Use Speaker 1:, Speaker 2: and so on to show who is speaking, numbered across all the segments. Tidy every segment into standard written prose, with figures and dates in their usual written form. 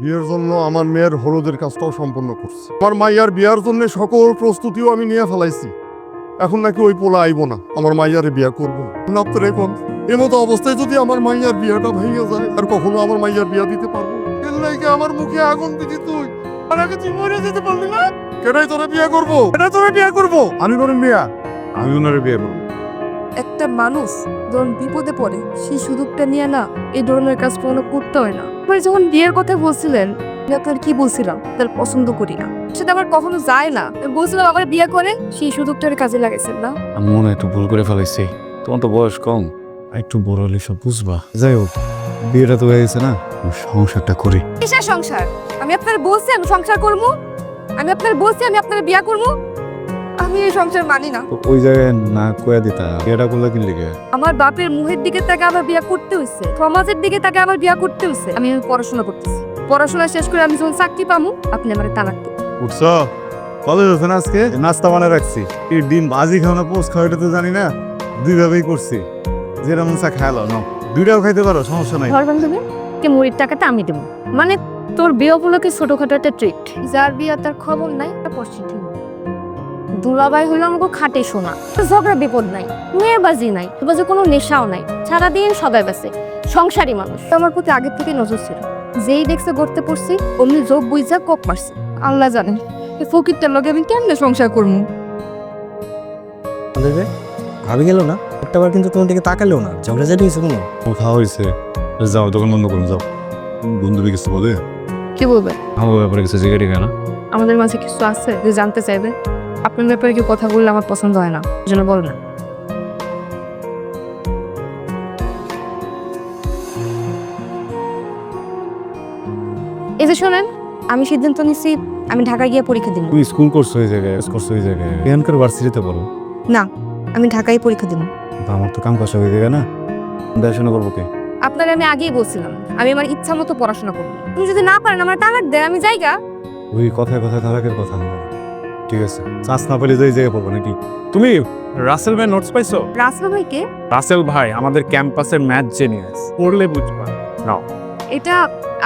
Speaker 1: বিয়ের জন্য আমার মেয়ের হলুদের কাজটাও সম্পন্ন করছি। আমার মাইয়ার বিয়ার জন্য সকল প্রস্তুতিও আমি নিয়ে ফেলাইছি। এখন নাকি ওই পোলা আইব না, আমার মাইয়ারে বিয়া করবো না। আপনার এখন এমতো অবস্থায় যদি আমার মাইয়ার বিয়াটা ভেঙে যায়, আর কখনো আমার মাইয়ার বিয়া দিতে পারবো? এর লাগে আমার মুখে আগুন দিতি তুই, আর আগে তুই মরে যেতে পারলি না। কেনাই তোরে বিয়া করবো, কেনাই তোরে বিয়া করবো। আমি করেন বিয়া, আমি ওনারে বিয়ে করবো।
Speaker 2: একটা মানুষ যখন বিপদে পড়ে সেই সুযোগটা নিয়ে না এই ধরনের কাজ কোনো করতে হয় না। আপনি যখন বিয়ের কথা বলছিলেন, আমি আপনার কি বলছিলাম, তার পছন্দ করি না, সেটা আমার কখনো যায় না। আমি বলছিলাম আমার বিয়ে করে সেই সুযোগটার কাজে লাগাইছেন না।
Speaker 3: আমি মনে হয় একটু ভুল করে ফেলাইছি। তোমার তো বয়স কম, একটু বড় হলে সব বুঝবা। যাই হোক, বিয়েটা তো হয়ে গেছে না, সংসারটা করি।
Speaker 2: কিসের সংসার? আমি আপনার বলছি আমি সংসার করবো, আমি আপনার বলছি আমি আপনার বিয়ে করবো। আমি এই সংসার মানি না।
Speaker 3: তো ওই জায়গায় না কয়া দিতা, বিয়েটা করলে কি লিখে?
Speaker 2: আমার বাপের মুখের দিকে তাকে আবার বিয়ে করতে হয়েছে, সমাজের দিকে তাকে আবার বিয়ে করতে হয়েছে। আমি পড়াশোনা করতেছি, পড়াশোনা শেষ করে আমি যখন চাকরি পাবো আপনি আমার তালাক দিন।
Speaker 3: উঠছ কলেজ আছে না আজকে? নাস্তা বানায় রাখছি। এই ডিম ভাজি খাও না পোস্ট খাও এটা তো জানি না, দুইভাবেই করছি। যেটা মন চা খাইলো না, দুইটাও খাইতে পারো, সমস্যা নাই।
Speaker 2: ঘর বান্ধবী কে মুড়ির টাকাটা আমি দেবো, মানে তোর বিয়ে উপলক্ষে ছোটখাটো একটা ট্রিট। যার বিয়ে তার খবর নাই, পশ্চিম দুলাভাই হইলো আমাকে খাটে শোনা, ঝগড়া বিপদ নাই, মেয়েবাজি নাই, বাজে কোনো নেশাও নাই, সারাদিন সবাই বাসে সংসারী মানুষ। আমার প্রতি আগের থেকে নজর ছিল, যেই দেখছে গড়তে পড়ছি অমনি যোগ বুঝা কোপ মারছে। আল্লাহ জানেন এই ফকিরটার লগে আমি কেমনে সংসার করবো।
Speaker 4: ভাবি গেল না একটাবার, কিন্তু তোমার দিকে তাকালেও না। ঝগড়া ঝাটি হয়েছে কোনো?
Speaker 3: খাওয়া হয়েছে, যাও দোকান বন্ধ করুন, যাও। বন্ধুবি কিছু বলে?
Speaker 2: কি বলবে?
Speaker 3: আমার ব্যাপারে কিছু জিজ্ঞাসা করে না?
Speaker 2: আমাদের মাঝে কিছু আছে যে জানতে চাইবে? আপনার ব্যাপারে কি কথা বললে আমার পছন্দ হয় না, জন্য বল না। এই যে শোনেন, আমি সিদ্ধান্ত নিচ্ছি আমি ঢাকা গিয়ে পরীক্ষা দিব।
Speaker 3: তুমি স্কুল করছো এই জায়গায়, করছো এই জায়গায়, এখানকার ভার্সিটিতে পড়ো?
Speaker 2: না, আমি ঢাকায় পরীক্ষা দিব।
Speaker 3: আমার তো কাম কাজ হয়ে যাবে না, দেখাশোনা করবো কে?
Speaker 2: আপনাকে আমি আগেই বলছিলাম আমি আমার ইচ্ছা মতো পড়াশোনা করবো। তুমি যদি না পারেন আমার তালাক দেন, আমি যাইগা।
Speaker 3: ওই কথায় কথায় তালাকের কথা না, ঠিক আছে? চান্স না পেলে এই জায়গায় পড়বো নাকি? তুমি রাসেল ভাই নোটস পাইছো?
Speaker 2: রাসেল ভাইকে?
Speaker 5: রাসেল ভাই আমাদের ক্যাম্পাসের ম্যাথ জেনিয়াস, পড়লে বুঝবা। নাও।
Speaker 2: এটা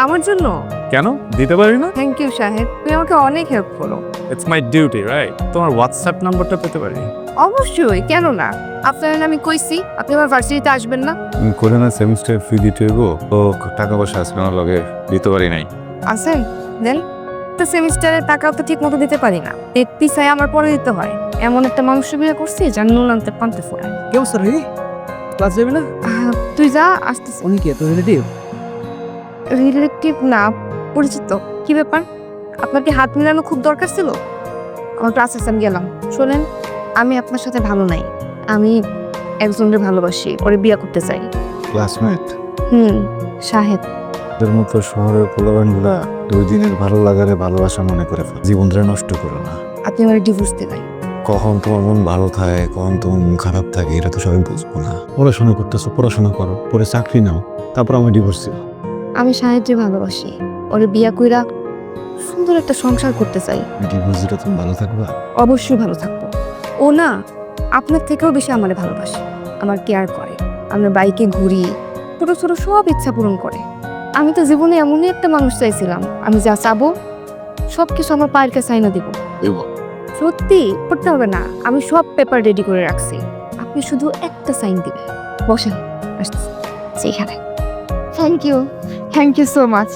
Speaker 2: আমার জন্য?
Speaker 5: কেন দিতে পারি না?
Speaker 2: থ্যাংক ইউ সাহেব, তুমি আমাকে অনেক হেল্প করো।
Speaker 5: It's my duty, right? তোমার হোয়াটসঅ্যাপ নাম্বারটা পেতে পারি?
Speaker 2: অবশ্যই, কেন না। আপনার আমি কইছি আপনি আমার ভার্সিটিতে আসবেন না।
Speaker 3: করে না সেমিস্টার ফি দিতে হইব, তো টাকা পয়সা আসবে না, লগে দিতে পারি নাই।
Speaker 2: আছেন দেন তো, সেমিস্টারের টাকাও তো ঠিক মতো দিতে পারি না, দেখতে চাই আমার পরে দিতে হয়। এমন একটা মানুষ বিয়ে করছি যার নুন আনতে পান্তে ফোড়ায়।
Speaker 4: কেউ স্যার ক্লাস যাবে না?
Speaker 2: তুই যা, আসতেছি।
Speaker 4: উনি কে, তোর রিলেটিভ?
Speaker 2: রিলেটিভ না, পরিচিত। কি ব্যাপার, আপনার কি হাত মিলানো খুব দরকার ছিল? আমার ক্লাস আছে, আমি গেলাম। শোনেন, আমি আপনার সাথে ভালো নাই, আমি একজনকে ভালোবাসি, ওরে বিয়ে করতে চাই।
Speaker 3: ক্লাসমেট?
Speaker 2: সাহেব।
Speaker 3: এদের মতো শহরের পোলাবানগুলা 2 দিনের ভালো লাগারে ভালোবাসা মনে করে ফেলে। জীবনটা নষ্ট করো না।
Speaker 2: আপনি আমার ডিভোর্স দিলেন।
Speaker 3: কখন তোমার মন ভালো থাকে, কখন তোমার মন খারাপ থাকে, এটা তো সবাই বুঝবো না। পড়াশোনা করতেছো, পড়াশোনা করো, পরে চাকরি নাও, তারপর আমার ডিভোর্স দিও।
Speaker 2: আমি সাহেবকে ভালোবাসি, ওরে বিয়া কইরা সুন্দর একটা সংসার করতে চাই।
Speaker 3: ডিভোর্স দিলে তুমি ভালো থাকবা?
Speaker 2: অবশ্যই ভালো থাকবো। ও না, আপনার থেকেও বেশি আমারে ভালোবাসে, আমার কেয়ার করে, আমরা বাইকে ঘুরি, ছোট ছোট সব ইচ্ছা পূরণ করে। আমি তো জীবনে এমনই একটা মানুষ চাইছিলাম, আমি যা চাবো সব কিছু আমার পায়ের কাছে আইনা দিব। সত্যি করতে হবে না, আমি সব পেপার রেডি করে রাখছি, আপনি শুধু একটা সাইন দিবেন। বসেন, আসতেছি সেইখানে। Thank you so much.